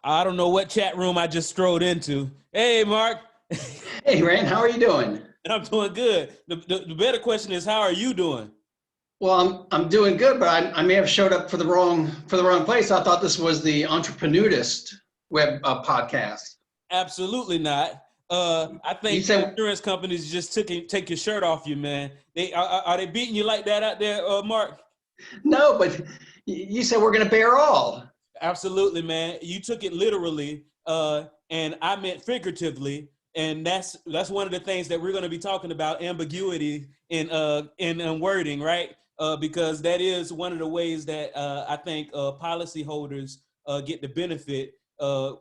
I don't know what chat room I just strode into. Hey, Mark. Hey, Rand, how are you doing? I'm doing good. The better question is, how are you doing? Well, I'm doing good, but I may have showed up for the wrong place. I thought this was the Entrepreneurist web podcast. Absolutely not. I You think said insurance companies just take your shirt off you, man. Are they beating you like that out there, Mark? no, but you said we're going to bear all. Absolutely, man. You took it literally, and I meant figuratively, and that's one of the things that we're going to be talking about: ambiguity in wording, right? Because that is one of the ways that I think policyholders get the benefit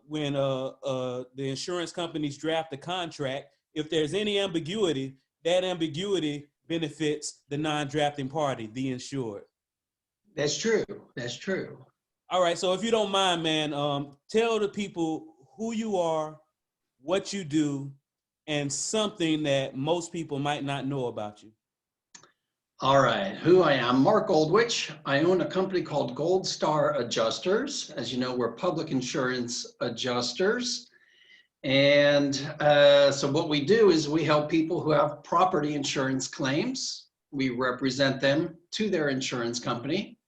when the insurance companies draft a contract. If there's any ambiguity, that ambiguity benefits the non-drafting party, the insured. That's true. That's true. All right, so if you don't mind, man, tell the people who you are, what you do, and something that most people might not know about you. All right, who I am, Mark Goldwich. I own a company called Gold Star Adjusters. As you know, we're public insurance adjusters. And so what we do is we help people who have property insurance claims. We represent them to their insurance company,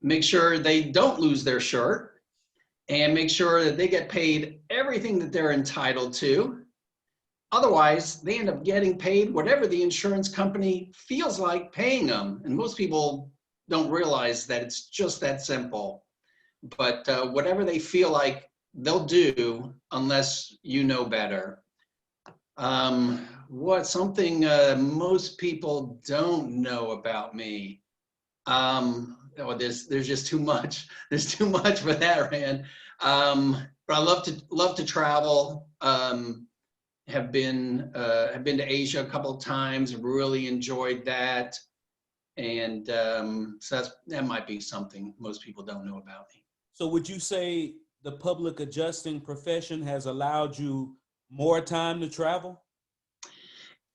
make sure they don't lose their shirt, and make sure that they get paid everything that they're entitled to. Otherwise, they end up getting paid whatever the insurance company feels like paying them. And most people don't realize that it's just that simple. But whatever they feel like, they'll do unless you know better. What's something most people don't know about me? Oh, there's just too much. There's too much for that, Rand. But I love to travel. Have been to Asia a couple of times. Really enjoyed that, and so that might be something most people don't know about me. So would you say the public adjusting profession has allowed you more time to travel?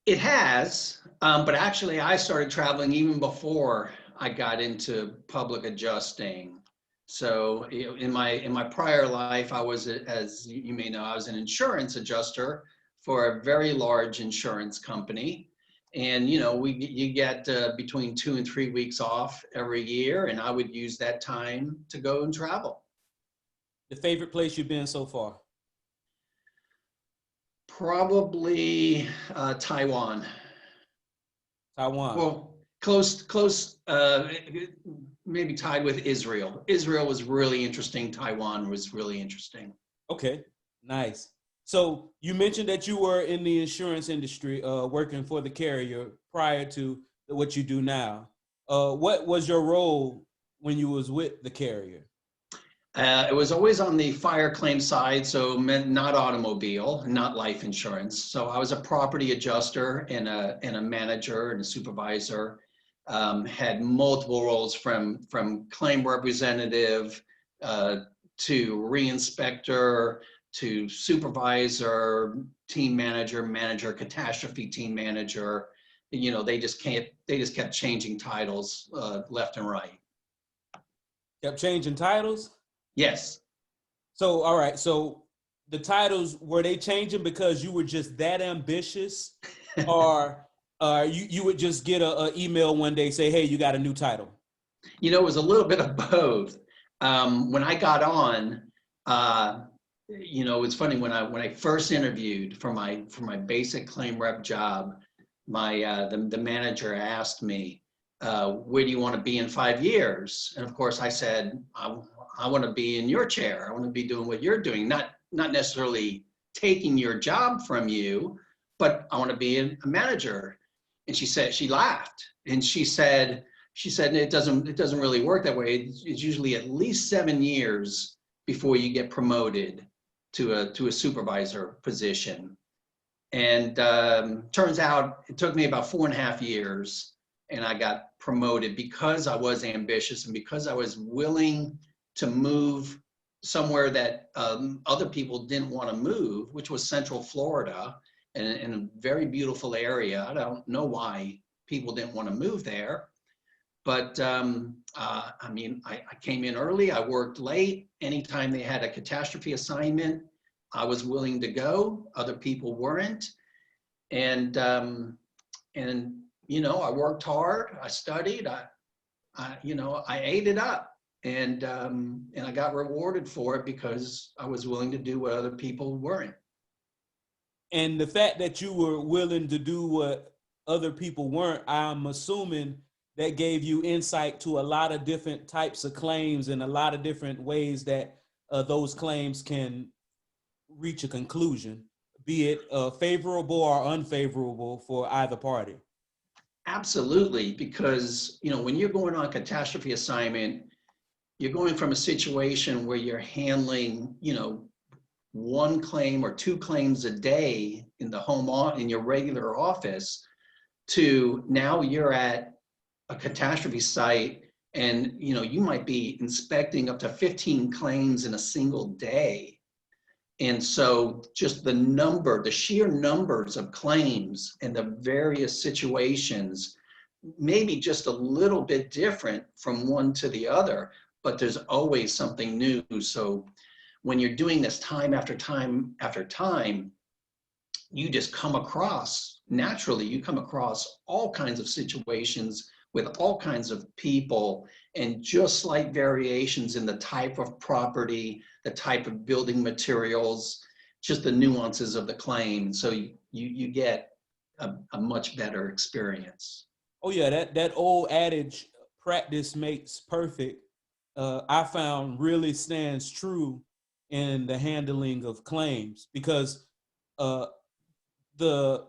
It has, but actually I started traveling even before I got into public adjusting. So in my prior life, I was, as you may know, I was an insurance adjuster for a very large insurance company. And you get between 2 and 3 weeks off every year, and I would use that time to go and travel. The favorite place you've been so far? Probably Taiwan. Taiwan. Well, close, maybe tied with Israel. Israel was really interesting. Taiwan was really interesting. Okay, nice. So you mentioned that you were in the insurance industry, working for the carrier prior to what you do now. What was your role when you was with the carrier? It was always on the fire claim side, so meant not automobile, not life insurance. So I was a property adjuster and a manager and a supervisor. Had multiple roles from claim representative to re-inspector to supervisor, team manager, catastrophe team manager. They just kept changing titles left and right. Kept changing titles? Yes. So, all right. So the titles, were they changing because you were just that ambitious, or you would just get a email one day, say, hey, you got a new title? It was a little bit of both. When I got on, it's funny, when I first interviewed for my basic claim rep job, the manager asked me, where do you want to be in 5 years? And of course I said, I want to be in your chair. I want to be doing what you're doing, not necessarily taking your job from you, but I want to be a manager. And she laughed, and she said it doesn't really work that way. It's usually at least 7 years before you get promoted to a supervisor position. And turns out it took me about 4.5 years, and I got promoted because I was ambitious and because I was willing to move somewhere that other people didn't want to move, which was Central Florida, in a very beautiful area. I don't know why people didn't want to move there, But I mean, I came in early, I worked late. Anytime they had a catastrophe assignment, I was willing to go. Other people weren't. And, you know, I worked hard, I studied, you know, I ate it up. And I got rewarded for it because I was willing to do what other people weren't. And the fact that you were willing to do what other people weren't, I'm assuming that gave you insight to a lot of different types of claims and a lot of different ways that those claims can reach a conclusion, be it favorable or unfavorable for either party. Absolutely, because, you know, when you're going on a catastrophe assignment, you're going from a situation where you're handling, you know, one claim or two claims a day in the in your regular office, to now you're at a catastrophe site, and you know, you might be inspecting up to 15 claims in a single day. And so just the sheer numbers of claims and the various situations may be just a little bit different from one to the other, but there's always something new. So when you're doing this time after time after time, you just come across, naturally, you come across all kinds of situations with all kinds of people, and just slight variations in the type of property, the type of building materials, just the nuances of the claim. So you get a much better experience. Oh yeah, that old adage, practice makes perfect, I found really stands true in the handling of claims, because uh, the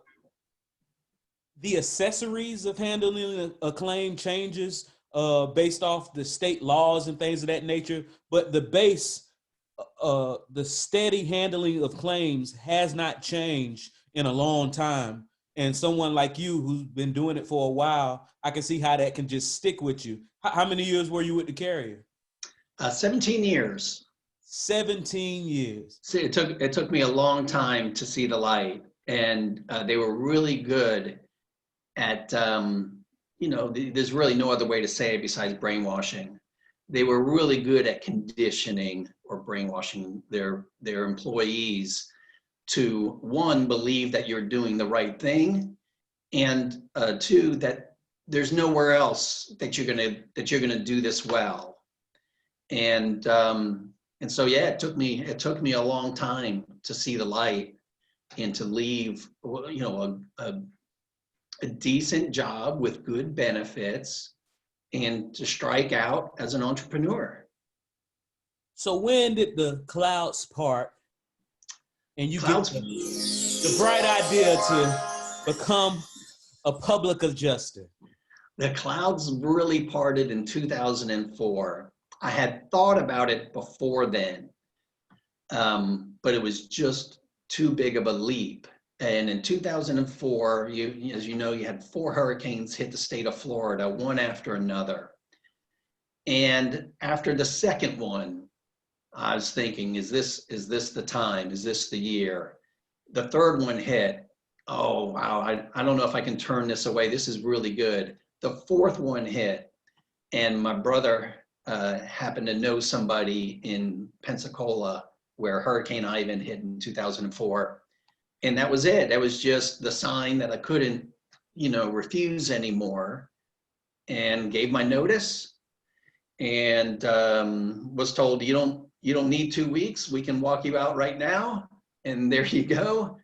the accessories of handling a claim changes based off the state laws and things of that nature, but the base, the steady handling of claims has not changed in a long time. And someone like you who's been doing it for a while, I can see how that can just stick with you. How many years were you with the carrier? 17 years. 17 years. See, it took me a long time to see the light, and they were really good at, you know, there's really no other way to say it besides brainwashing. They were really good at conditioning or brainwashing their employees to, one, believe that you're doing the right thing, and two, that there's nowhere else that you're gonna do this well. And so yeah, it took me a long time to see the light and to leave, you know, a decent job with good benefits and to strike out as an entrepreneur. So when did the clouds part and you get the bright idea to become a public adjuster? The clouds really parted in 2004. I had thought about it before then, but it was just too big of a leap. And in 2004, as you know, you had 4 hurricanes hit the state of Florida, one after another. And after the second one, I was thinking, is this the time? Is this the year? The third one hit. Oh, wow, I don't know if I can turn this away. This is really good. The fourth one hit, and my brother happened to know somebody in Pensacola where Hurricane Ivan hit in 2004. And that was it. That was just the sign that I couldn't, you know, refuse anymore, and gave my notice, and was told, you don't need 2 weeks. We can walk you out right now. And there you go.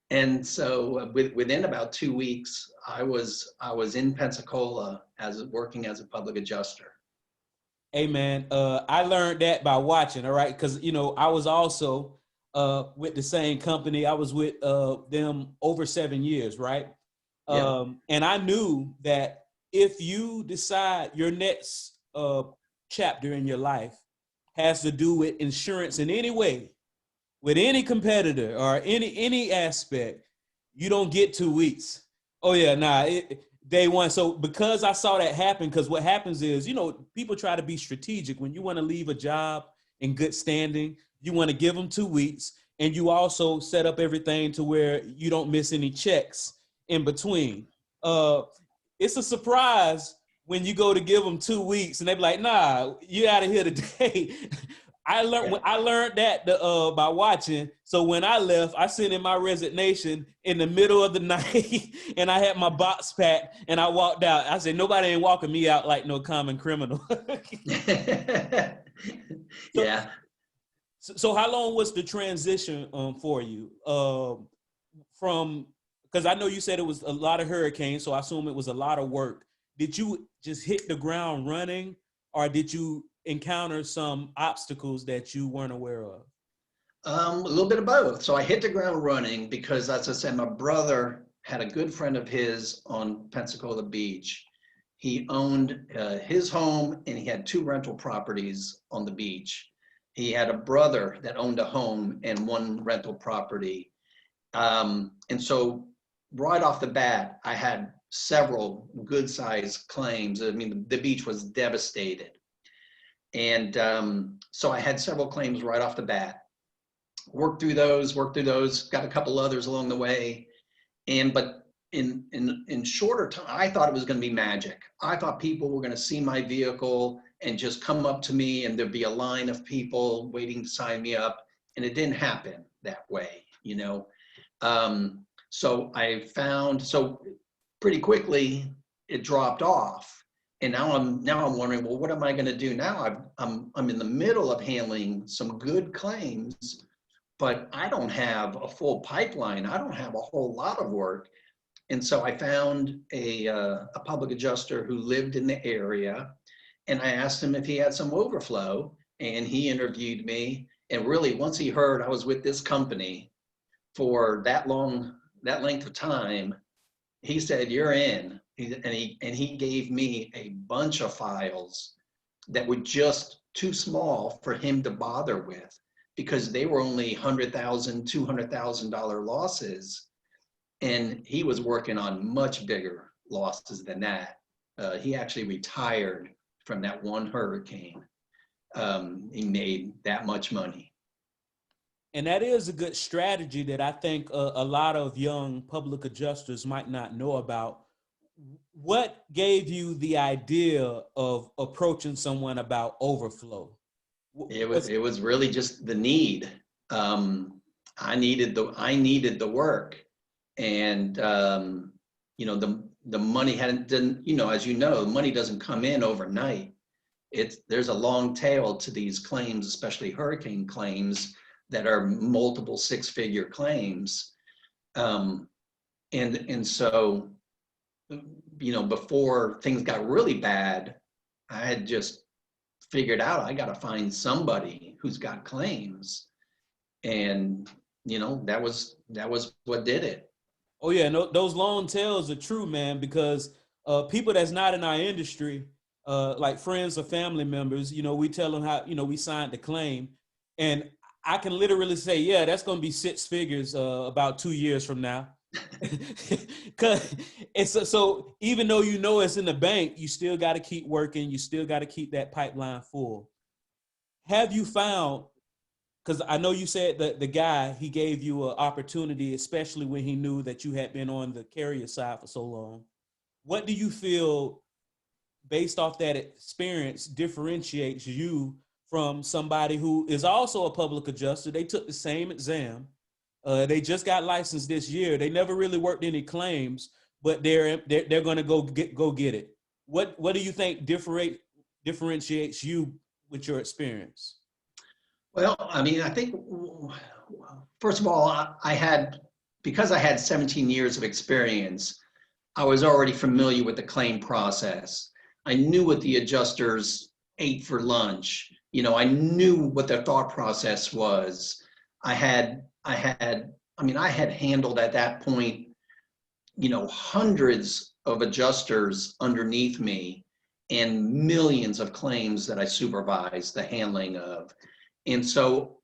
And so within about 2 weeks, I was in Pensacola working as a public adjuster. Hey man, I learned that by watching, all right? Because, you know, I was also with the same company. I was with them over 7 years, right? Yeah. And I knew that if you decide your next chapter in your life has to do with insurance in any way, with any competitor or any aspect, you don't get 2 weeks. Oh yeah, nah, day one. So because I saw that happen, because what happens is, you know, people try to be strategic. When you want to leave a job in good standing, you want to give them 2 weeks, and you also set up everything to where you don't miss any checks in between. It's a surprise when you go to give them 2 weeks and they be like, nah, you out of here today. I learned that by watching. So when I left, I sent in my resignation in the middle of the night, and I had my box packed, and I walked out. I said, nobody ain't walking me out like no common criminal. so, Yeah. so how long was the transition for you from? Because I know you said it was a lot of hurricanes, so I assume it was a lot of work. Did you just hit the ground running, or did you encounter some obstacles that you weren't aware of? A little bit of both. So I hit the ground running because, as I said, my brother had a good friend of his on Pensacola Beach. He owned his home, and he had 2 rental properties on the beach. He had a brother that owned a home and 1 rental property. And so right off the bat, I had several good-sized claims. I mean, the beach was devastated. And so I had several claims right off the bat. Worked through those, got a couple others along the way. But in shorter time, I thought it was going to be magic. I thought people were going to see my vehicle and just come up to me, and there'd be a line of people waiting to sign me up. And it didn't happen that way, you know. So pretty quickly it dropped off. And now I'm wondering, well, what am I going to do now? I'm in the middle of handling some good claims, but I don't have a full pipeline. I don't have a whole lot of work. And so I found a public adjuster who lived in the area, and I asked him if he had some overflow, and he interviewed me. And really, once he heard I was with this company for that length of time, he said, "You're in." And he gave me a bunch of files that were just too small for him to bother with, because they were only $100,000, $200,000 losses. And he was working on much bigger losses than that. He actually retired from that one hurricane. He made that much money. And that is a good strategy that I think a lot of young public adjusters might not know about. What gave you the idea of approaching someone about overflow? It was really just the need. I needed the work, and you know, the money didn't, you know, as you know, money doesn't come in overnight. There's a long tail to these claims, especially hurricane claims that are multiple 6-figure claims, and so, you know, before things got really bad, I had just figured out I got to find somebody who's got claims, and you know, that was what did it. Oh yeah, no, those long tails are true, man, because people that's not in our industry, like friends or family members, you know, we tell them how, you know, we signed the claim, and I can literally say, yeah, that's going to be 6 figures about 2 years from now. Cause it's so even though you know it's in the bank, you still got to keep working. You still got to keep that pipeline full. Have you found, because I know you said that the guy, he gave you an opportunity, especially when he knew that you had been on the carrier side for so long. What do you feel, based off that experience, differentiates you from somebody who is also a public adjuster? They took the same exam. They just got licensed this year. They never really worked any claims, but they're going to go get it. What do you think differentiates you with your experience? Well, I mean, I think, first of all, because I had 17 years of experience, I was already familiar with the claim process. I knew what the adjusters ate for lunch. You know, I knew what their thought process was. I had handled at that point, you know, hundreds of adjusters underneath me and millions of claims that I supervised the handling of. And so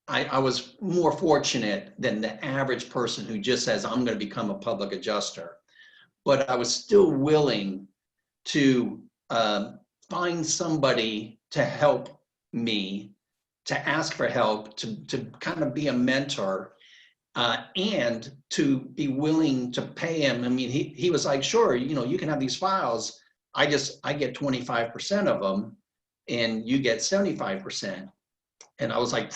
I was more fortunate than the average person who just says, I'm going to become a public adjuster. But I was still willing to find somebody to help me, to ask for help, to kind of be a mentor, and to be willing to pay him. I mean, he was like, sure, you know, you can have these files. I get 25% of them and you get 75%. And I was like,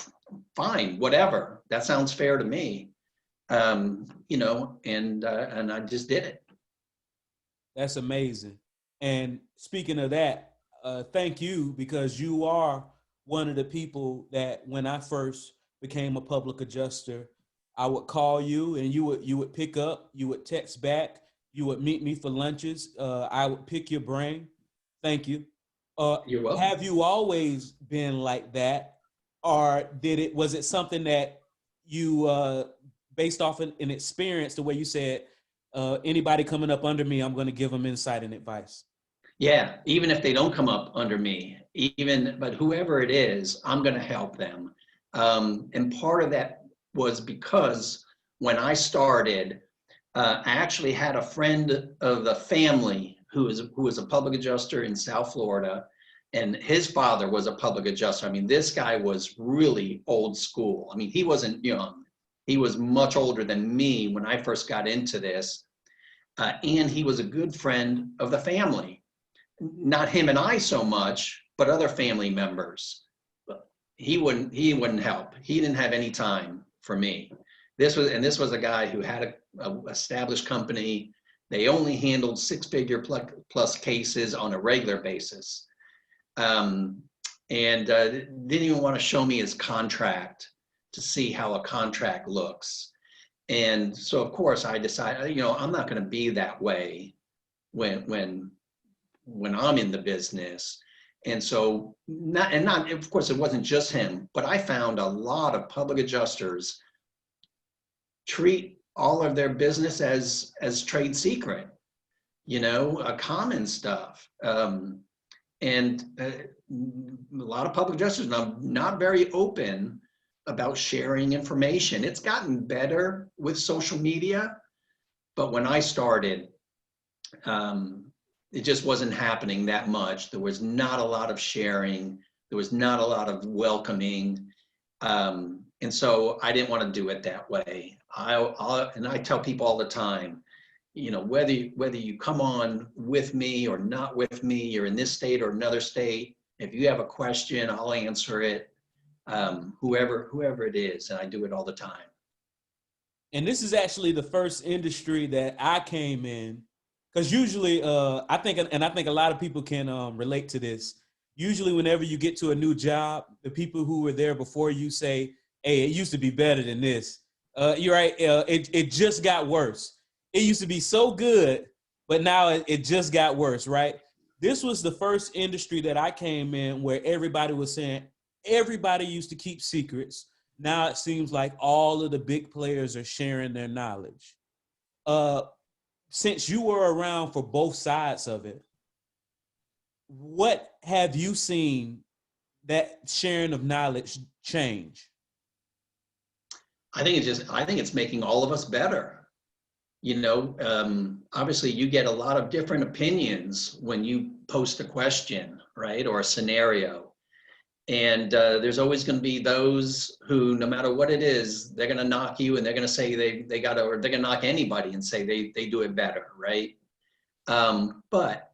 fine, whatever. That sounds fair to me. You know, and I just did it. That's amazing. And speaking of that, thank you, because you are one of the people that when I first became a public adjuster, I would call you and you would pick up, you would text back, you would meet me for lunches. I would pick your brain. Thank you. You're welcome. Have you always been like that, or was it something that you based off an experience, the way you said, anybody coming up under me, I'm going to give them insight and advice? Yeah, even if they don't come up under me, but whoever it is, I'm going to help them. And part of that was because when I started, I actually had a friend of the family who was a public adjuster in South Florida, and his father was a public adjuster. I mean, this guy was really old school. I mean, he wasn't young. He was much older than me when I first got into this. And he was a good friend of the family. Not him and I so much, but other family members. He wouldn't help. He didn't have any time for me. This was a guy who had a established company. They only handled six-figure plus cases on a regular basis. And didn't even want to show me his contract to see how a contract looks. And so, of course, I decided, you know, I'm not going to be that way when I'm in the business. And so, of course, it wasn't just him, but I found a lot of public adjusters treat all of their business as trade secret, you know, common stuff. And a lot of public adjusters are not very open about sharing information. It's gotten better with social media, but when I started, it just wasn't happening that much. There was not a lot of sharing. There was not a lot of welcoming. And so I didn't want to do it that way. And I tell people all the time, you know, whether you come on with me or not with me, you're in this state or another state, if you have a question, I'll answer it, whoever it is, and I do it all the time. And this is actually the first industry that I came in, because usually I think a lot of people can relate to this. Usually whenever you get to a new job, the people who were there before you say, hey, it used to be better than this. You're right. It just got worse. It used to be so good, but now it just got worse, right? This was the first industry that I came in where everybody was saying everybody used to keep secrets. Now it seems like all of the big players are sharing their knowledge. Since you were around for both sides of it, what have you seen that sharing of knowledge change? I think it's making all of us better. You know, obviously you get a lot of different opinions when you post a question, right? Or a scenario. And there's always going to be those who, no matter what it is, they're going to knock you and they're going to say they got to, or they're going to knock anybody and say they do it better, right? But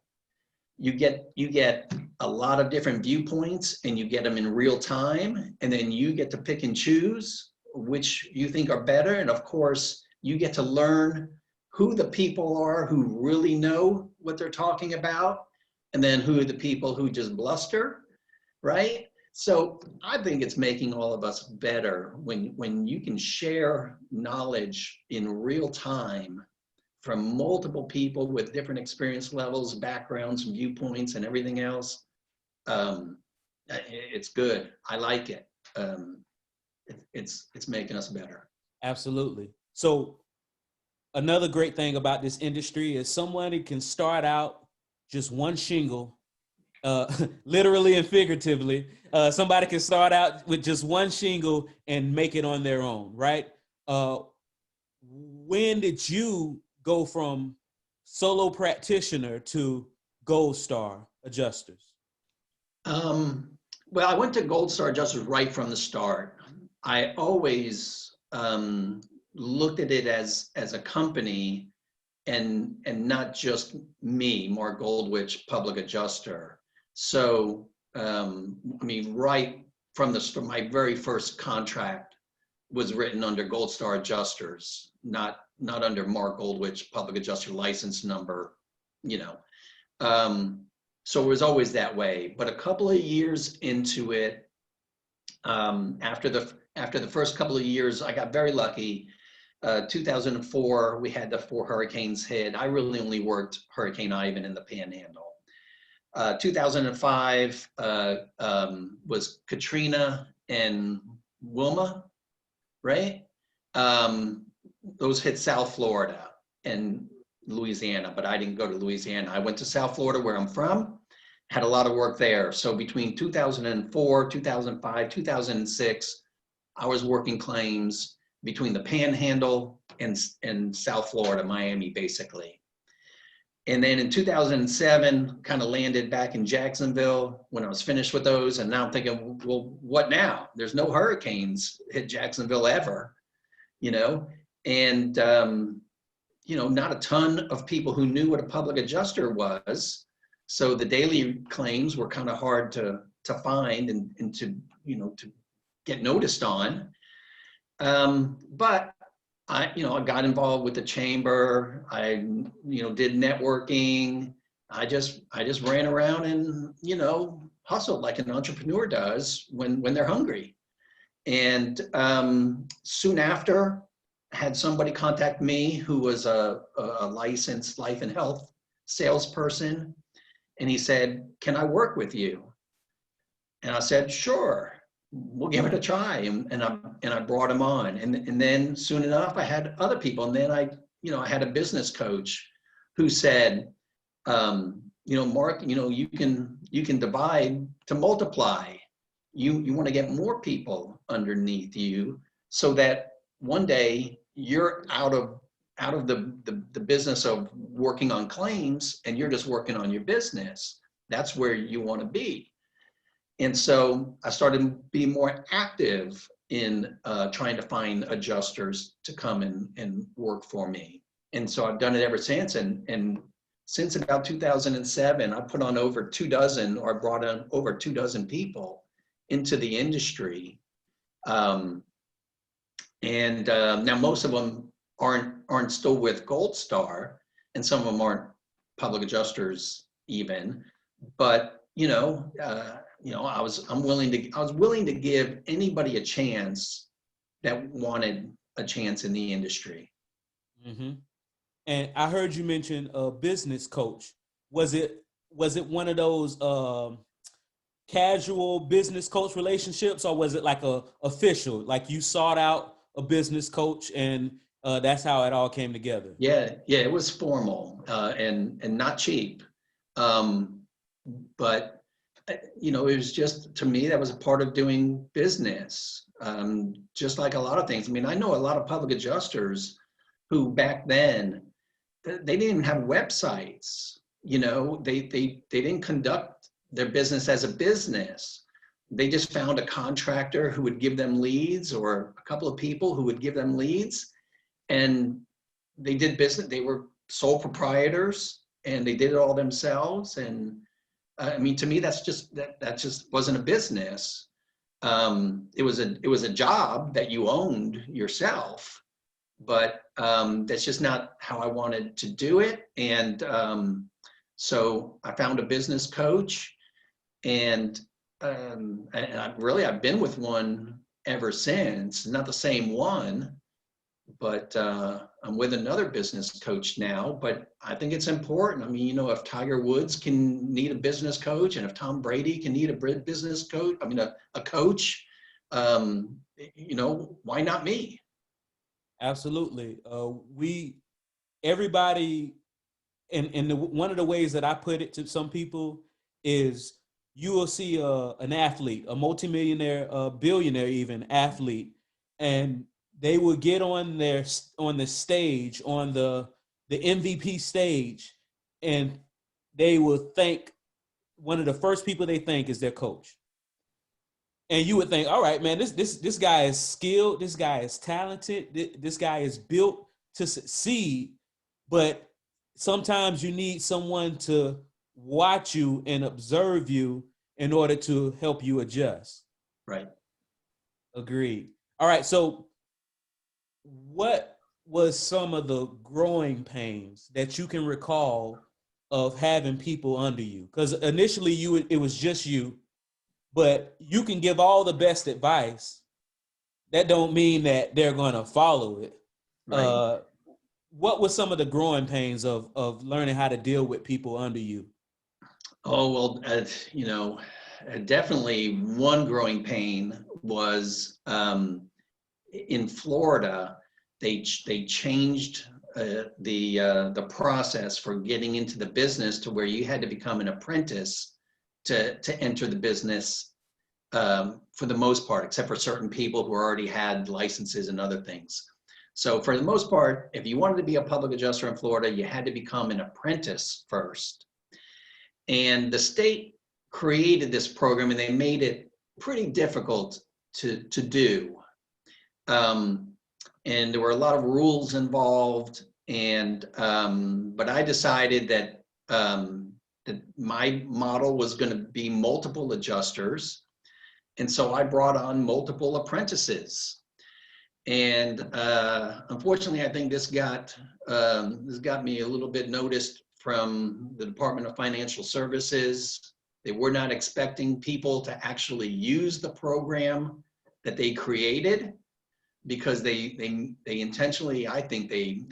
you get a lot of different viewpoints and you get them in real time, and then you get to pick and choose which you think are better. And of course, you get to learn who the people are who really know what they're talking about, and then who are the people who just bluster, right? So I think it's making all of us better when you can share knowledge in real time from multiple people with different experience levels, backgrounds, viewpoints, and everything else. It's good. I like it. It's making us better. Absolutely. So another great thing about this industry is somebody can start out just one shingle, literally and figuratively. Somebody can start out with just one shingle and make it on their own, right? When did you go from solo practitioner to Gold Star adjusters? Well, I went to Gold Star adjusters right from the start. I always looked at it as a company and not just me, Mark Goldwich, public adjuster. So, I mean, right from my very first contract was written under Gold Star adjusters, not under Mark Goldwich, public adjuster license number, you know. So it was always that way. But a couple of years into it, after the first couple of years, I got very lucky. 2004, we had the 4 hurricanes hit. I really only worked Hurricane Ivan in the Panhandle. 2005 was Katrina and Wilma, right? Those hit South Florida and Louisiana, but I didn't go to Louisiana. I went to South Florida, where I'm from, had a lot of work there. So between 2004, 2005, 2006, I was working claims between the Panhandle and South Florida, Miami, basically. And then in 2007, kind of landed back in Jacksonville when I was finished with those. And now I'm thinking, well, what now? There's no hurricanes hit Jacksonville ever, you know? And, you know, not a ton of people who knew what a public adjuster was. So the daily claims were kind of hard to find and to, you know, to get noticed on. But I got involved with the chamber. I, you know, did networking. I just ran around and, you know, hustled like an entrepreneur does when they're hungry. And soon after, had somebody contact me who was a licensed life and health salesperson. And he said, "Can I work with you?" And I said, "Sure. We'll give it a try." And I brought him on. And then soon enough, I had other people. And then I had a business coach who said, you know, "Mark, you know, you can divide to multiply. You want to get more people underneath you so that one day you're out of the business of working on claims and you're just working on your business. That's where you want to be." And so I started being more active in trying to find adjusters to come and work for me. And so I've done it ever since. And since about 2007, I put on over 24, or brought on over 24 people into the industry. Now most of them aren't still with Gold Star, and some of them aren't public adjusters even. But I was willing to give anybody a chance that wanted a chance in the industry. Mm-hmm. And I heard you mention a business coach. Was it one of those casual business coach relationships, or was it like a official, like you sought out a business coach and that's how it all came together? Yeah, it was formal and not cheap. But you know, it was just, to me, that was a part of doing business. Just like a lot of things. I mean, I know a lot of public adjusters who back then, they didn't even have websites. You know, they didn't conduct their business as a business. They just found a contractor who would give them leads, or a couple of people who would give them leads, and they did business. They were sole proprietors and they did it all themselves. And I mean, to me, that just wasn't a business. It was a job that you owned yourself, but that's just not how I wanted to do it. And so I found a business coach, and I've been with one ever since. Not the same one, but I'm with another business coach now. But I think it's important. I mean, you know, if Tiger Woods can need a business coach, and if Tom Brady can need a business coach, I mean, a coach, you know, why not me? Absolutely. Everybody, and one of the ways that I put it to some people is, you will see an athlete, a multimillionaire, a billionaire, even athlete, and they will get on the stage, on the MVP stage, and they will think, one of the first people they think is their coach. And you would think, all right, man, this guy is skilled, this guy is talented, this guy is built to succeed. But sometimes you need someone to watch you and observe you in order to help you adjust. Right. Agreed. All right. So what was some of the growing pains that you can recall of having people under you? Because initially it was just you, but you can give all the best advice. That don't mean that they're going to follow it. Right. Uh, what were some of the growing pains of learning how to deal with people under you? Oh, well, definitely one growing pain was in Florida. They changed the process for getting into the business to where you had to become an apprentice to enter the business, for the most part, except for certain people who already had licenses and other things. So for the most part, if you wanted to be a public adjuster in Florida, you had to become an apprentice first. And the state created this program and they made it pretty difficult to do. And there were a lot of rules involved. But I decided that that my model was going to be multiple adjusters, and so I brought on multiple apprentices. And unfortunately, I think this got me a little bit noticed from the Department of Financial Services. They were not expecting people to actually use the program that they created, because they intentionally, I think they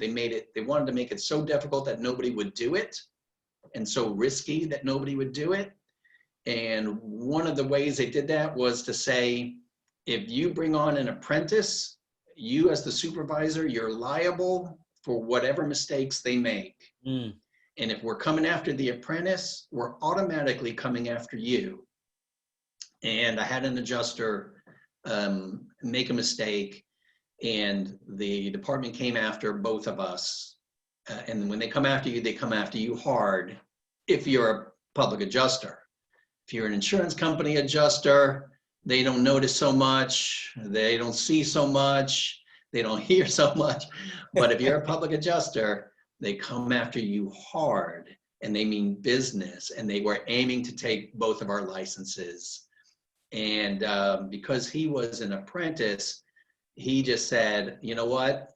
wanted to make it so difficult that nobody would do it, and so risky that nobody would do it. And one of the ways they did that was to say, if you bring on an apprentice, you as the supervisor, you're liable for whatever mistakes they make. Mm. And if we're coming after the apprentice, we're automatically coming after you. And I had an adjuster make a mistake, and the department came after both of us. And when they come after you, they come after you hard if you're a public adjuster. If you're an insurance company adjuster, they don't notice so much, they don't see so much, they don't hear so much. But if you're a public adjuster, they come after you hard, and they mean business, and they were aiming to take both of our licenses. And because he was an apprentice, he just said, you know what,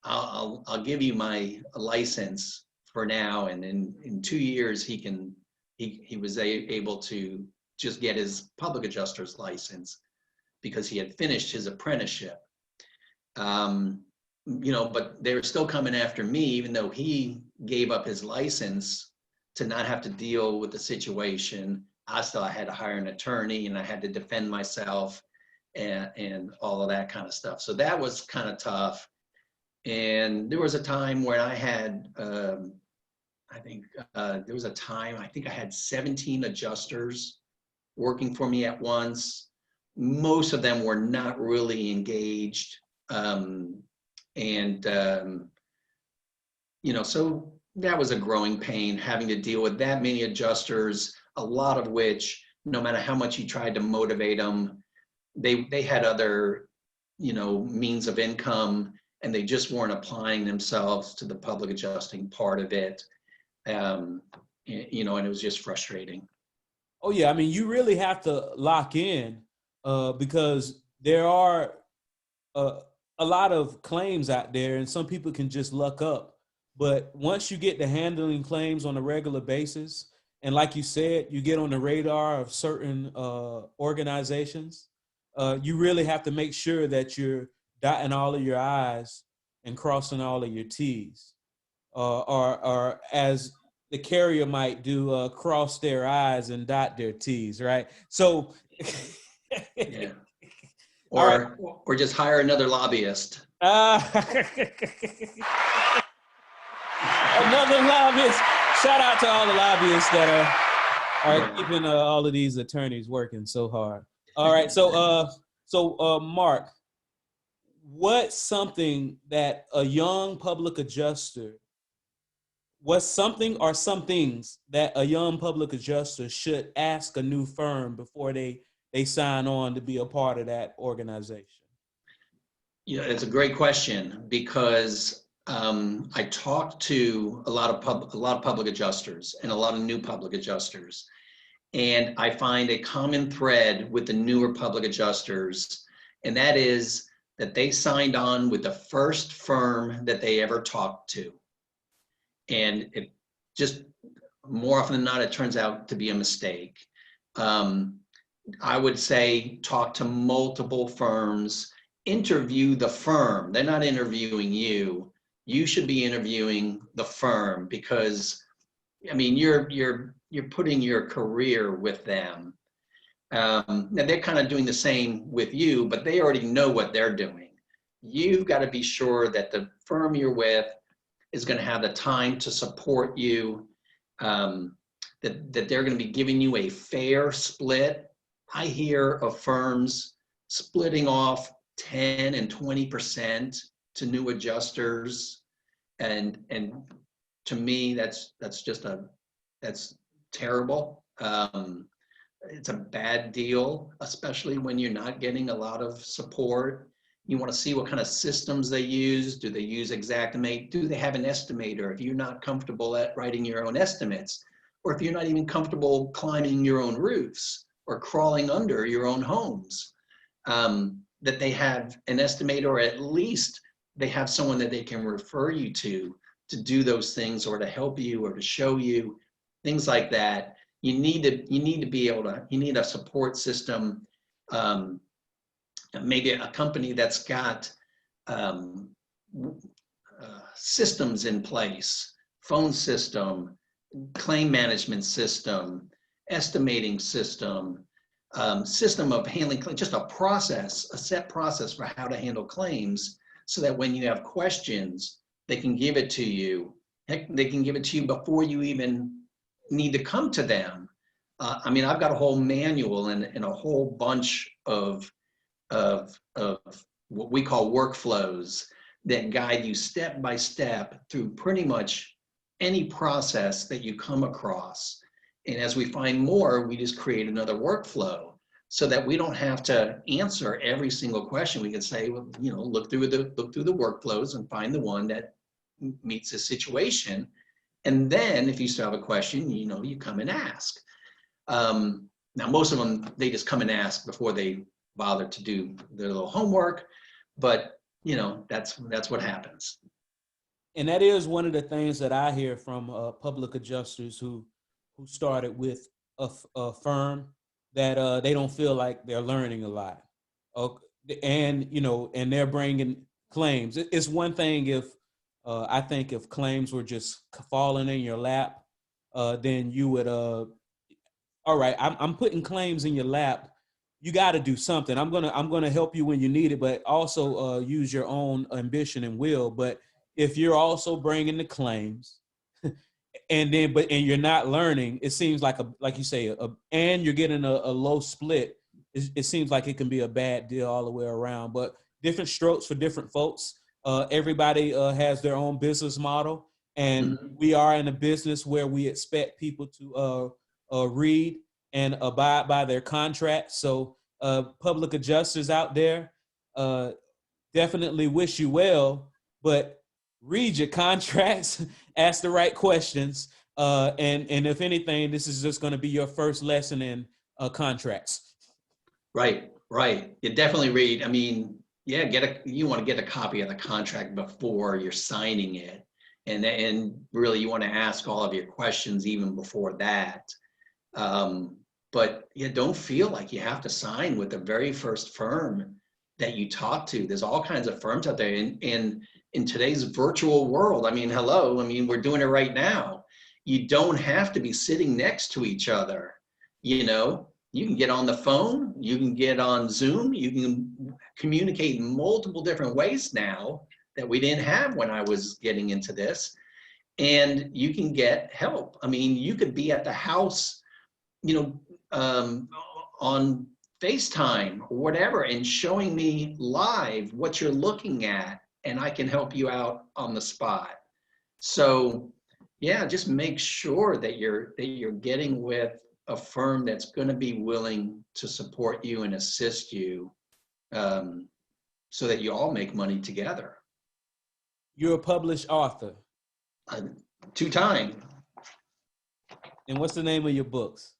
I'll give you my license for now. And in 2 years, he was able to just get his public adjuster's license because he had finished his apprenticeship. But they were still coming after me, even though he gave up his license to not have to deal with the situation. I had to hire an attorney, and I had to defend myself and all of that kind of stuff. So that was kind of tough. And there was a time when I had, there was a time, I think I had 17 adjusters working for me at once. Most of them were not really engaged. So that was a growing pain, having to deal with that many adjusters, a lot of which, no matter how much you tried to motivate them, they had other, means of income, and they just weren't applying themselves to the public adjusting part of it. And it was just frustrating. Oh yeah, I mean, you really have to lock in because there are a lot of claims out there, and some people can just luck up. But once you get to handling claims on a regular basis, and like you said, you get on the radar of certain organizations, you really have to make sure that you're dotting all of your I's and crossing all of your T's. Or as the carrier might do, cross their I's and dot their T's, right? So, yeah. Or just hire another lobbyist. Another lobbyist. Shout out to all the lobbyists that are keeping all of these attorneys working so hard. All right, so Mark, what's something that a young public adjuster, what's something or some things that a young public adjuster should ask a new firm before they sign on to be a part of that organization? It's a great question, because I talked to a lot of public adjusters and a lot of new public adjusters, and I find a common thread with the newer public adjusters, and that is that they signed on with the first firm that they ever talked to, and it just more often than not, it turns out to be a mistake. I would say talk to multiple firms, interview the firm. They're not interviewing you. You should be interviewing the firm, because I mean you're putting your career with them. Now they're kind of doing the same with you, but they already know what they're doing. You've got to be sure that the firm you're with is going to have the time to support you, that they're going to be giving you a fair split. I hear of firms splitting off 10 and 20% to new adjusters. And to me, that's terrible. It's a bad deal, especially when you're not getting a lot of support. You want to see what kind of systems they use. Do they use Xactimate? Do they have an estimator? If you're not comfortable at writing your own estimates, or if you're not even comfortable climbing your own roofs or crawling under your own homes, that they have an estimator, or at least they have someone that they can refer you to do those things, or to help you, or to show you things like that. You need to be able to, you need a support system, maybe a company that's got systems in place, phone system, claim management system, estimating system, system of handling claims, just a process, a set process for how to handle claims, so that when you have questions, they can give it to you. Heck, they can give it to you before you even need to come to them. I mean, I've got a whole manual and a whole bunch of what we call workflows that guide you step by step through pretty much any process that you come across. And as we find more, we just create another workflow, so that we don't have to answer every single question. We can say, well, you know, look through the workflows and find the one that meets the situation. And then if you still have a question, you know, you come and ask. Now, most of them, they just come and ask before they bother to do their little homework, but you know, that's what happens. And that is one of the things that I hear from public adjusters who started with a firm, that they don't feel like they're learning a lot. And you know, and they're bringing claims. It's one thing if I think if claims were just falling in your lap, then you would all right, I'm putting claims in your lap. You got to do something. I'm gonna help you when you need it, but also use your own ambition and will. But if you're also bringing the claims, and you're not learning, it seems like you say, and you're getting a low split. It seems like it can be a bad deal all the way around. But different strokes for different folks. Everybody has their own business model, and we are in a business where we expect people to read and abide by their contracts. So public adjusters out there, definitely wish you well, but read your contracts, ask the right questions, and if anything, this is just going to be your first lesson in contracts. Right. You definitely read. I mean, yeah, you want to get a copy of the contract before you're signing it, and really you want to ask all of your questions even before that. But you don't feel like you have to sign with the very first firm that you talk to. There's all kinds of firms out there in today's virtual world. I mean, hello, I mean, we're doing it right now. You don't have to be sitting next to each other. You know, you can get on the phone, you can get on Zoom, you can communicate in multiple different ways now that we didn't have when I was getting into this. And you can get help. I mean, you could be at the house, you know, on FaceTime or whatever, and showing me live what you're looking at, and I can help you out on the spot. So yeah, just make sure that you're getting with a firm that's going to be willing to support you and assist you, so that you all make money together. You're a published author. Two-time. And what's the name of your books?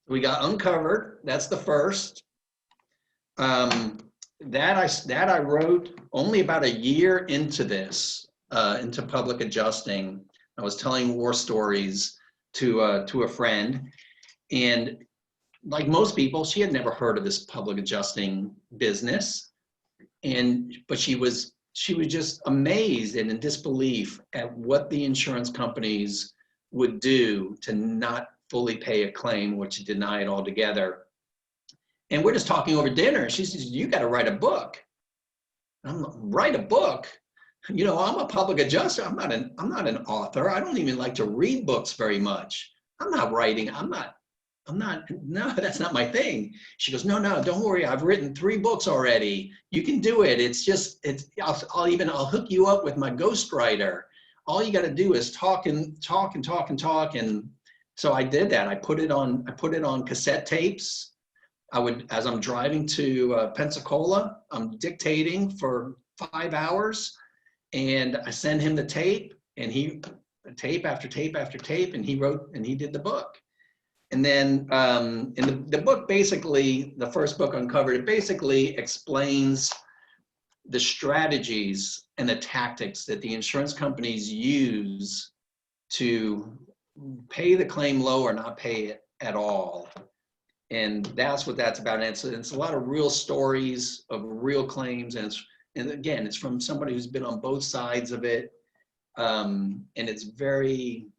We got Uncovered. That's the first. That I wrote only about a year into this, into public adjusting. I was telling war stories to a friend, and like most people, she had never heard of this public adjusting business, but she was just amazed and in disbelief at what the insurance companies would do to not fully pay a claim, which deny it altogether. And we're just talking over dinner. She says, "You got to write a book." I'm like, "Write a book? You know, I'm a public adjuster. I'm not an author. I don't even like to read books very much. I'm not writing. No, that's not my thing." She goes, "No, don't worry. I've written 3 books already. You can do it. I'll hook you up with my ghostwriter. All you got to do is talk and talk and talk and talk." And so I did that. I put it on cassette tapes. As I'm driving to Pensacola, I'm dictating for 5 hours, and I send him the tape, and tape after tape after tape, and he wrote and he did the book. And then in the book, basically, the first book, Uncovered, it basically explains the strategies and the tactics that the insurance companies use to pay the claim low or not pay it at all. And that's what that's about. And it's a lot of real stories of real claims. And again, it's from somebody who's been on both sides of it. And it's very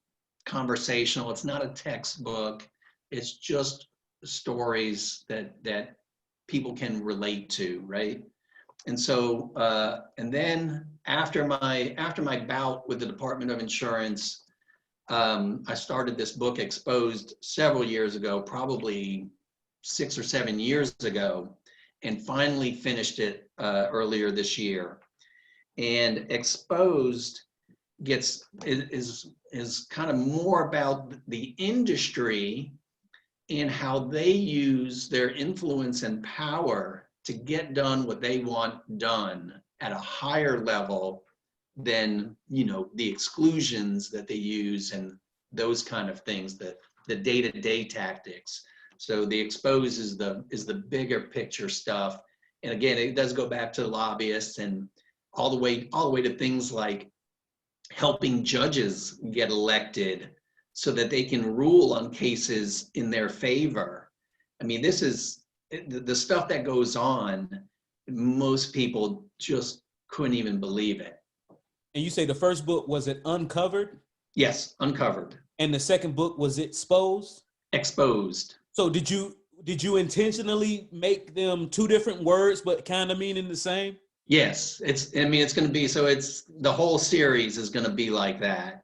conversational. It's not a textbook. It's just stories that people can relate to, right? And so, and then after my bout with the Department of Insurance, I started this book, Exposed, several years ago, probably 6 or 7 years ago, and finally finished it earlier this year. And Exposed is kind of more about the industry and how they use their influence and power to get done what they want done at a higher level than, you know, the exclusions that they use and those kind of things, the day-to-day tactics. So the Expose is the bigger picture stuff. And again, it does go back to lobbyists and all the way to things like helping judges get elected so that they can rule on cases in their favor. I mean, this is the stuff that goes on. Most people just couldn't even believe it. And you say the first book, was it Uncovered? Yes, Uncovered. And the second book, was it Exposed? Exposed. So did you intentionally make them 2 different words but kind of meaning the same? Yes, it's going to be, so it's the whole series is going to be like that.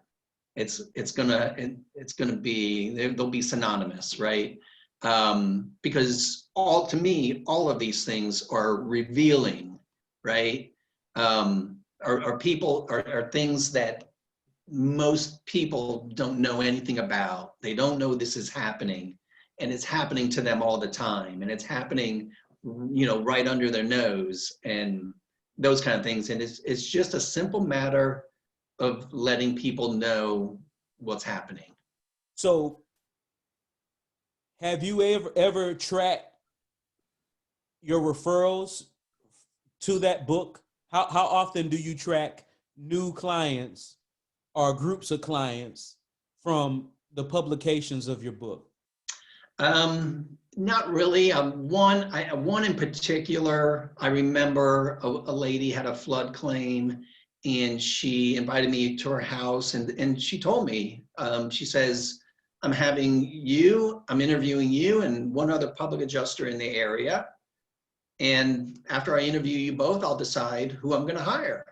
It's going to be, they'll be synonymous, right? Because to me, all of these things are revealing, right? Are things that most people don't know anything about. They don't know this is happening, and it's happening to them all the time, and it's happening, you know, right under their nose, and those kind of things. And it's just a simple matter of letting people know what's happening. So have you ever tracked your referrals to that book? How often do you track new clients or groups of clients from the publications of your book? Not really. One in particular, I remember a lady had a flood claim, and she invited me to her house, and she told me, she says, I'm interviewing you and one other public adjuster in the area. And after I interview you both, I'll decide who I'm going to hire.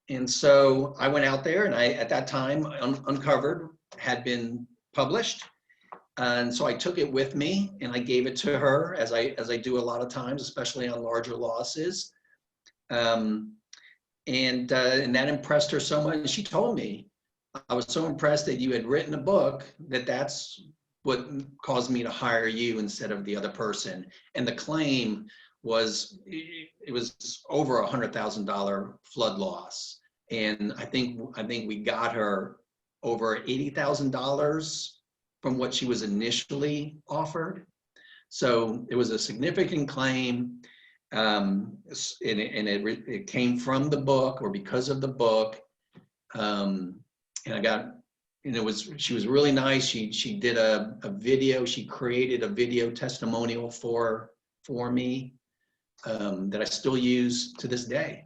And so I went out there, and at that time, Uncovered had been published. And so I took it with me, and I gave it to her, as I do a lot of times, especially on larger losses. And that impressed her so much. And she told me, I was so impressed that you had written a book that's what caused me to hire you instead of the other person. And the claim it was over $100,000 flood loss. And I think we got her over $80,000 from what she was initially offered. So it was a significant claim. It came from the book or because of the book. And I got, she was really nice. She did a video. She created a video testimonial for me that I still use to this day.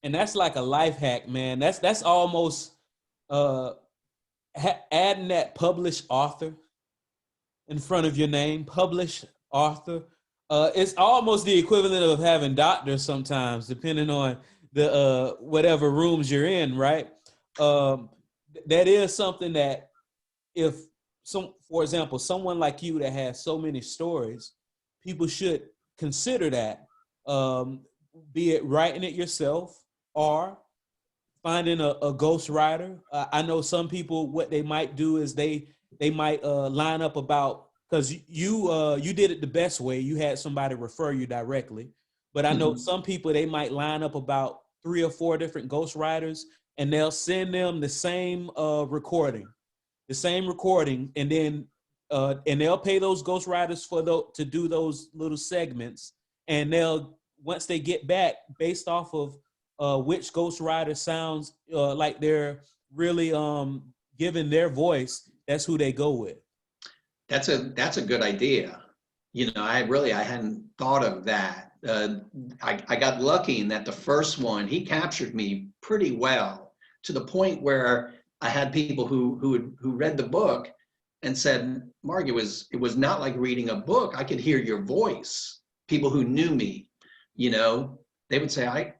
And that's like a life hack, man. That's almost adding that published author in front of your name, published author. It's almost the equivalent of having doctors sometimes, depending on the whatever rooms you're in, right? That is something that if for example, someone like you that has so many stories, people should consider that, be it writing it yourself or finding a ghostwriter. I know some people, what they might do is they might line up about, because you did it the best way. You had somebody refer you directly. But I know some people, they might line up about 3 or 4 different ghostwriters, and they'll send them the same recording, and then and they'll pay those ghostwriters to do those little segments, and once they get back, based off of which ghostwriter sounds like they're really giving their voice, that's who they go with. That's a good idea. I hadn't thought of that. I got lucky in that the first one, he captured me pretty well, to the point where I had people who read the book and said, Mark, it was not like reading a book. I could hear your voice. People who knew me, they would say,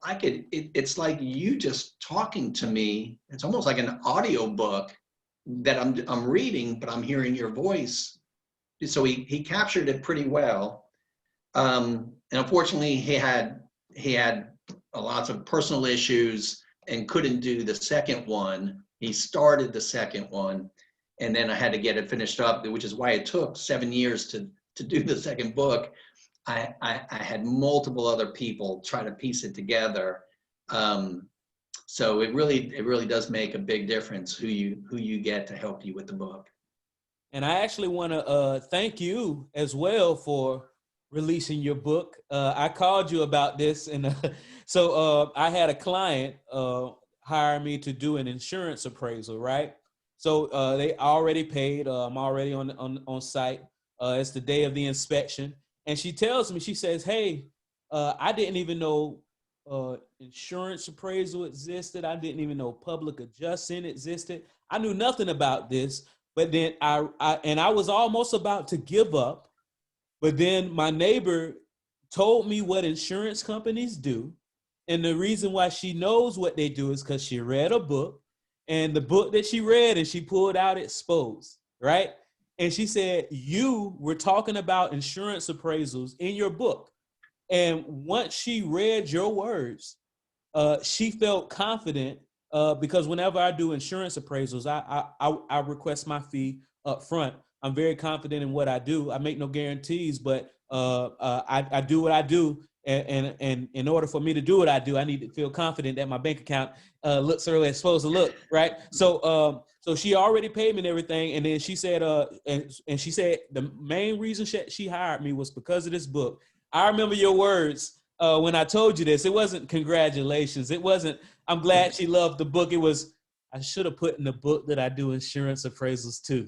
it's like you just talking to me. It's almost like an audio book that I'm reading, but I'm hearing your voice. So he captured it pretty well. And unfortunately, he had lots of personal issues and couldn't do the second one. He started the second one, and then I had to get it finished up, which is why it took 7 years to do the second book. I had multiple other people try to piece it together. So it really does make a big difference who you get to help you with the book. And I actually want to thank you as well for releasing your book. I called you about this, and so I had a client hire me to do an insurance appraisal, right? So they already paid. I'm already on site. It's the day of the inspection, and she tells me, she says, "Hey, I didn't even know insurance appraisal existed. I didn't even know public adjusting existed. I knew nothing about this." But then I was almost about to give up. But then my neighbor told me what insurance companies do. And the reason why she knows what they do is because she read a book. And the book that she read and she pulled out exposed, right? And she said, you were talking about insurance appraisals in your book. And once she read your words, she felt confident, because whenever I do insurance appraisals, I request my fee up front. I'm very confident in what I do. I make no guarantees, but I do what I do. And in order for me to do what I do, I need to feel confident that my bank account looks the way it's supposed to look, right? So she already paid me and everything. And then she said, and she said the main reason she hired me was because of this book. I remember your words when I told you this. It wasn't congratulations. It wasn't, I'm glad she loved the book. It was, I should have put in the book that I do insurance appraisals too.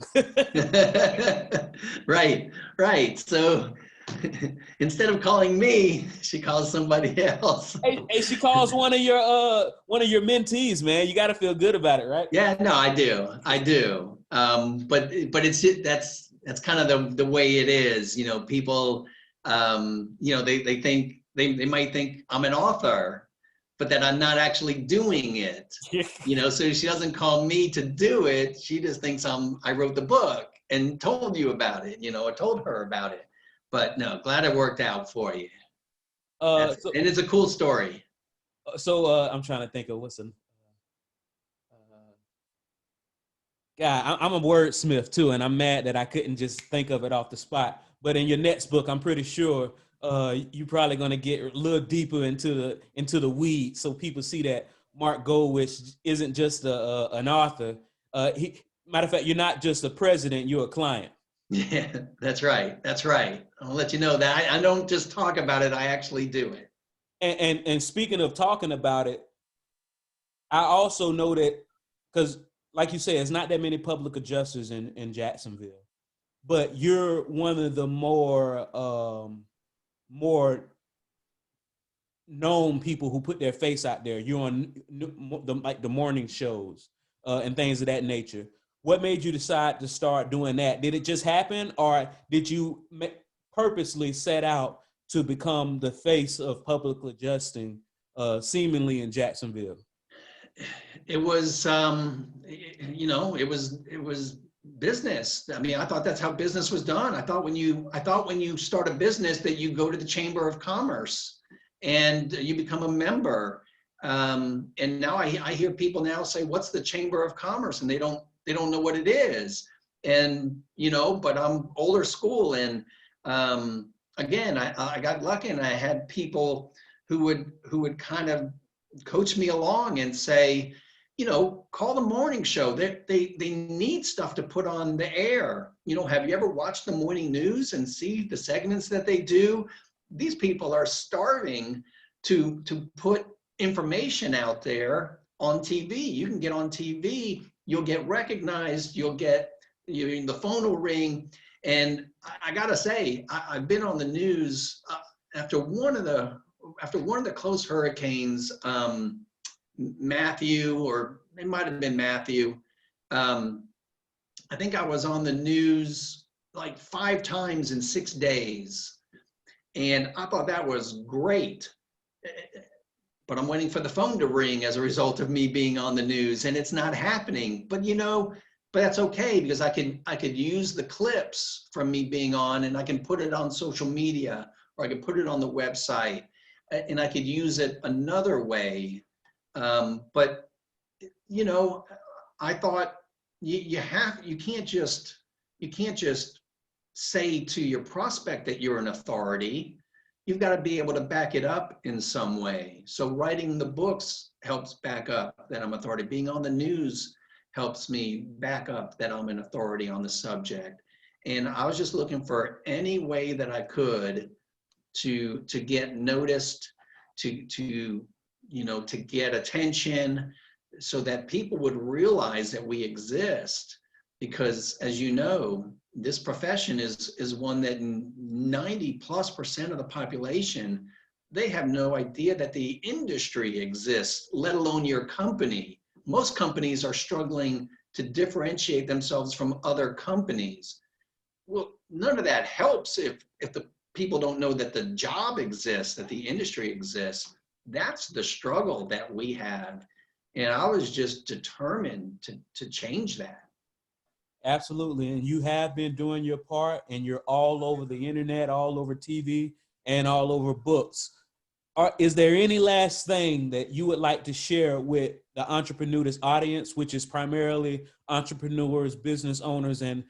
Right. So instead of calling me, she calls somebody else. Hey, she calls one of your mentees, man. You got to feel good about it, right? Yeah, no, I do. But that's kind of the way it is. People, they think they might think I'm an author, but that I'm not actually doing it. So she doesn't call me to do it. She just thinks I wrote the book and told you about it. I told her about it. But no, glad it worked out for you. And it's a cool story. So I'm trying to think of what's a guy. I'm a wordsmith too, and I'm mad that I couldn't just think of it off the spot. But in your next book, I'm pretty sure you're probably going to get a little deeper into the weeds, so people see that Mark Goldwich isn't just an author. Matter of fact, you're not just a president; you're a client. Yeah, that's right. That's right. I'll let you know that I don't just talk about it; I actually do it. And speaking of talking about it, I also know that because, like you said, it's not that many public adjusters in Jacksonville, but you're one of the more known people who put their face out there. You're on the morning shows and things of that nature. What made you decide to start doing that? Did it just happen, or did you purposely set out to become the face of public adjusting, seemingly in Jacksonville? It was, it was business. I mean, I thought that's how business was done. I thought when you start a business that you go to the Chamber of Commerce and you become a member. And now I hear people now say, "What's the Chamber of Commerce?" And they don't know what it is. And but I'm older school, and again, I got lucky, and I had people who would kind of coach me along and say, call the morning show. They need stuff to put on the air. Have you ever watched the morning news and see the segments that they do? These people are starving to put information out there on TV. You can get on TV, you'll get recognized, the phone will ring. And I gotta say, I've been on the news after one of the close hurricanes, Matthew, or it might have been Matthew. I think I was on the news like 5 times in 6 days. And I thought that was great. But I'm waiting for the phone to ring as a result of me being on the news, and it's not happening. But but that's okay, because I could use the clips from me being on, and I can put it on social media, or I could put it on the website, and I could use it another way. But I thought you can't just say to your prospect that you're an authority. You've got to be able to back it up in some way. So writing the books helps back up that I'm authority. Being on the news helps me back up that I'm an authority on the subject. And I was just looking for any way that I could to get noticed, to get attention, so that people would realize that we exist. Because as you know, this profession is one that 90+% of the population, they have no idea that the industry exists, let alone your company. Most companies are struggling to differentiate themselves from other companies. Well, none of that helps if the people don't know that the job exists, that the industry exists. That's the struggle that we have. And I was just determined to change that. Absolutely. And you have been doing your part, and you're all over the internet, all over TV, and all over books. Is there any last thing that you would like to share with the entrepreneurs audience, which is primarily entrepreneurs, business owners, and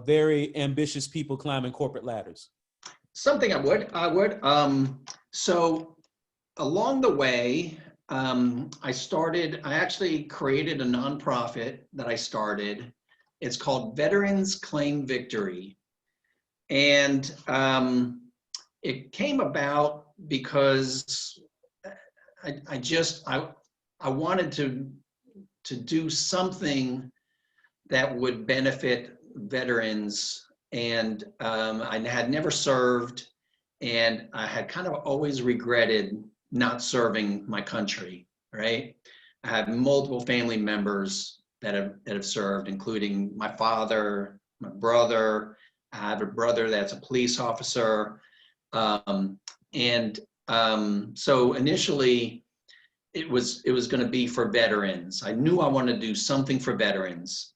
very ambitious people climbing corporate ladders? Something I would. So along the way, I actually created a nonprofit that I started. It's called Veterans Claim Victory. And it came about because I wanted to do something that would benefit veterans. And I had never served, and I had kind of always regretted not serving my country, right? I have multiple family members that have served, including my father, my brother. I have a brother that's a police officer. So initially it was going to be for veterans. I knew I wanted to do something for veterans.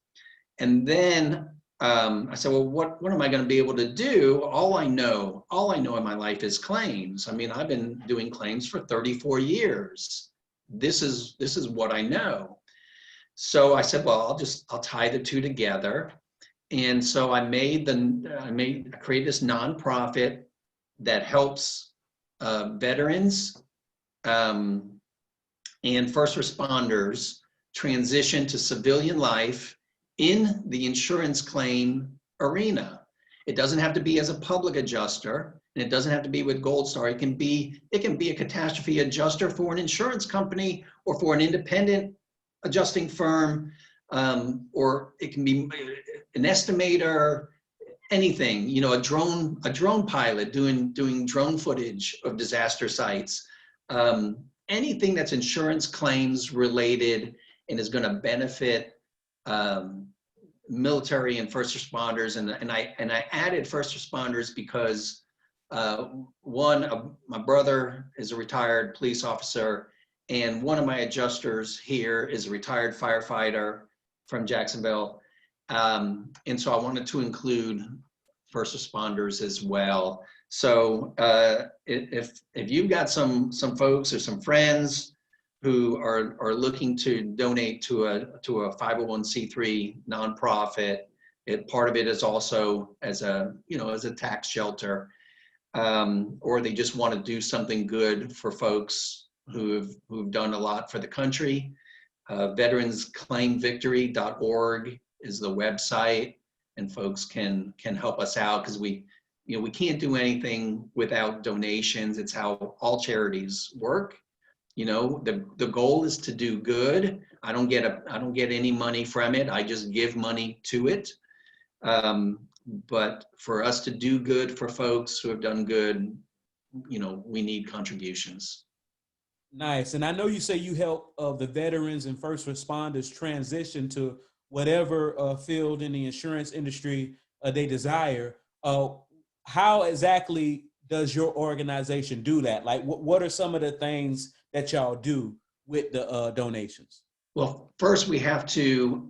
And then I said, well, what am I going to be able to do? All I know in my life is claims. I mean, I've been doing claims for 34 years. This is what I know. So I said, well, I'll tie the two together. And so I created this nonprofit that helps veterans and first responders transition to civilian life in the insurance claim arena. It doesn't have to be as a public adjuster, and it doesn't have to be with Gold Star. It can be a catastrophe adjuster for an insurance company or for an independent adjusting firm, or it can be an estimator, anything, you know, a drone pilot doing drone footage of disaster sites, anything that's insurance claims related and is going to benefit military and first responders. And I added first responders because my brother is a retired police officer, and one of my adjusters here is a retired firefighter from Jacksonville. And so I wanted to include first responders as well. So if you've got some folks or some friends who are looking to donate to a 501c3 nonprofit, part of it is also as a tax shelter, or they just want to do something good for folks who've done a lot for the country. veteransclaimvictory.org is the website, and folks can help us out, because we can't do anything without donations. It's how all charities work. You know, the goal is to do good. I don't get any money from it. I just give money to it. But for us to do good for folks who have done good, we need contributions. Nice. And I know you say you help the veterans and first responders transition to whatever field in the insurance industry they desire. How exactly does your organization do that? Like, what are some of the things that y'all do with the donations? Well, first we have to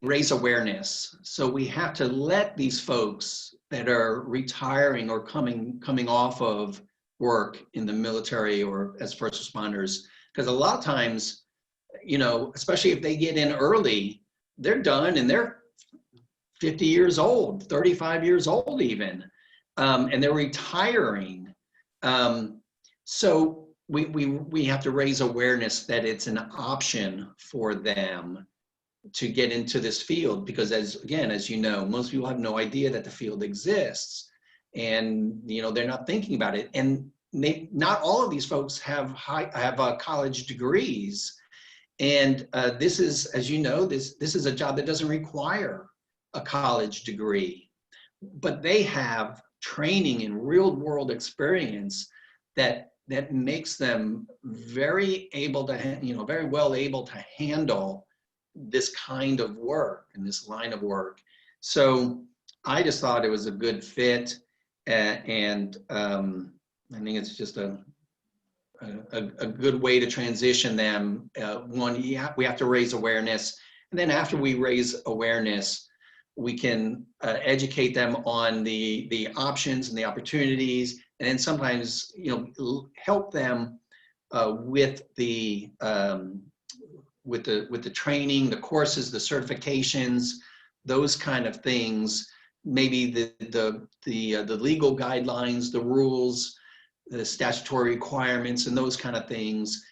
raise awareness. So we have to let these folks that are retiring or coming off of work in the military or as first responders, because a lot of times, especially if they get in early, they're done and they're 50 years old, 35 years old even, and they're retiring. So we have to raise awareness that it's an option for them to get into this field, because as you know, most people have no idea that the field exists, and they're not thinking about it. And not all of these folks have college degrees, and this is, as you know, this is a job that doesn't require a college degree, but they have training and real world experience that makes them very well able to handle this kind of work and this line of work. So I just thought it was a good fit, and I think it's just a good way to transition them. One, we have to raise awareness, and then after we raise awareness, we can educate them on the options and the opportunities, and then sometimes help them with the training, the courses, the certifications, those kind of things. Maybe the legal guidelines, the rules, the statutory requirements, and those kind of things,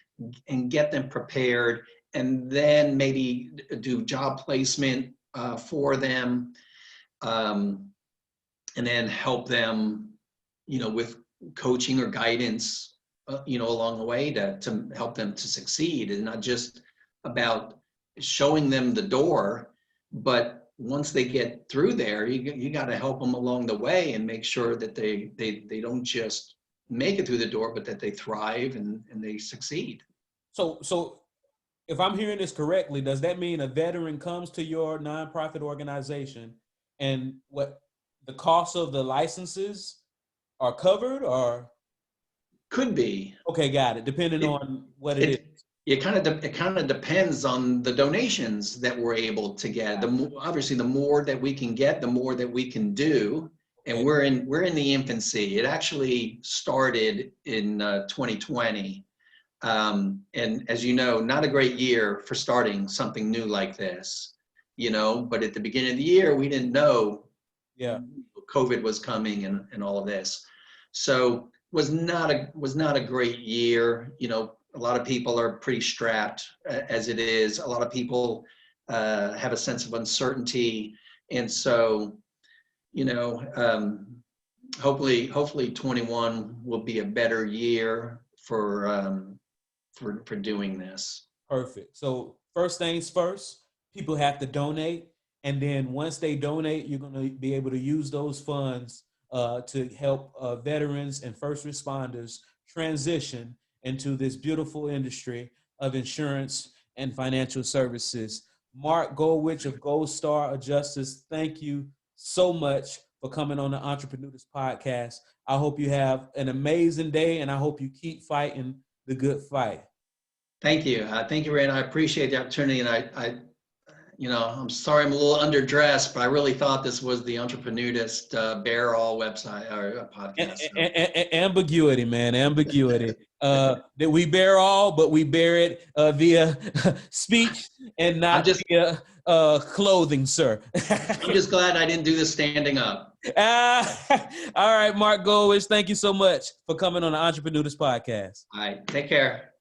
and get them prepared, and then maybe do job placement for them, and then help them, with coaching or guidance, along the way to help them to succeed. And not just about showing them the door, but once they get through there, you got to help them along the way and make sure that they don't just make it through the door, but that they thrive and they succeed. So if I'm hearing this correctly, does that mean a veteran comes to your nonprofit organization and what the cost of the licenses are covered, or? Could be. Okay, got it. Depending on what it is. It kind of depends on the donations that we're able to get. Obviously, the more that we can get, the more that we can do. And Okay. we're in the infancy. It actually started in 2020. And as you know, not a great year for starting something new like this, but at the beginning of the year, we didn't know COVID was coming and all of this. So was not a great year. You know, a lot of people are pretty strapped as it is. A lot of people have a sense of uncertainty, and so you know, hopefully 21 will be a better year for doing this. Perfect. So first things first, people have to donate, and then once they donate, you're going to be able to use those funds to help veterans and first responders transition into this beautiful industry of insurance and financial services. Mark Goldwich of Gold Star Adjusters, thank you so much for coming on the Entrepreneurs Podcast. I hope you have an amazing day, and I hope you keep fighting the good fight. Thank you. Thank you, Rand. I appreciate the opportunity. And you know, I'm sorry I'm a little underdressed, but I really thought this was the Entrepreneurist Bear All website or podcast. So. Ambiguity, man, ambiguity. That we bear all, but we bear it via speech and not via clothing, sir. I'm just glad I didn't do this standing up. All right, Mark Goldwich, thank you so much for coming on the Entrepreneurs Podcast. All right, take care.